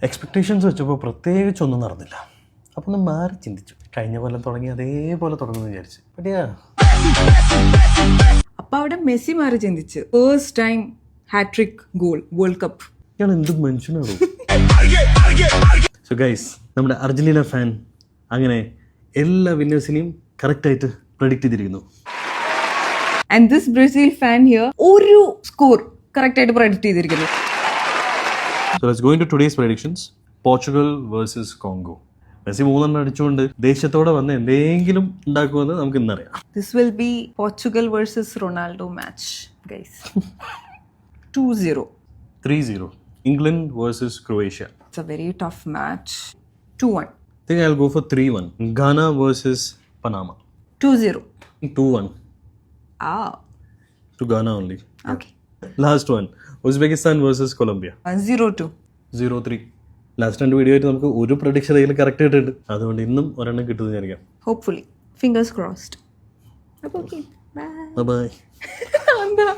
Expectations വെച്ചപ്പോൾ പ്രത്യേകിച്ചൊന്നും നടന്നില്ല. അപ്പോൾ ഒന്ന് മാറി ചിന്തിച്ചു. കഴിഞ്ഞ കൊല്ലം തുടങ്ങി അതേപോലെ തുടങ്ങുമെന്ന് വിചാരിച്ചു. പറ്റിയാ അപ്പം അവിടെ മെസ്സി മാറി ചിന്തിച്ച് first time hat trick goal world cup. ഇയാൾ എന്ത് മനുഷ്യനാണോ? സോ ഗൈസ്, നമ്മുടെ അർജന്റീന ഫാൻ അങ്ങനെ എല്ലാ വിന്നേഴ്സിനെയും കറക്റ്റായിട്ട് പ്രെഡിക്റ്റ് ചെയ്തിരിക്കുന്നു. And this Brazil fan here ഒരു സ്കോർ കറക്റ്റ് ആയിട്ട് പ്രെഡിക്റ്റ് ചെയ്തിരിക്കുന്നു. So let's go into today's predictions. Portugal versus Congo. Messi 3 അടിച്ചുകൊണ്ട് ദേഷ്യത്തോടെ വന്ന് എന്തെങ്കിലും ഉണ്ടാക്കുമെന്ന് നമുക്ക് ഇന്നറിയാം. This will be Portugal versus Ronaldo match, guys. 2-0. 3-0. England versus Croatia. It's a very tough match. 2-1. I think I'll go for 3-1. Ghana versus Panama. 2-0. 2-1. Ah. To Ghana only. Okay. Last one. Uzbekistan versus Colombia. 0-2. 0-3. Last 2 video ആയിട്ട് നമുക്ക് ഒരു prediction അതിൽ correct ആയിട്ടുണ്ട്. അതുകൊണ്ട് ഇന്നും ഒരെണ്ണം കിട്ടുമെന്ന് വിചാരിക്കാം. Hopefully. Fingers crossed. Okay. Bye. Bye.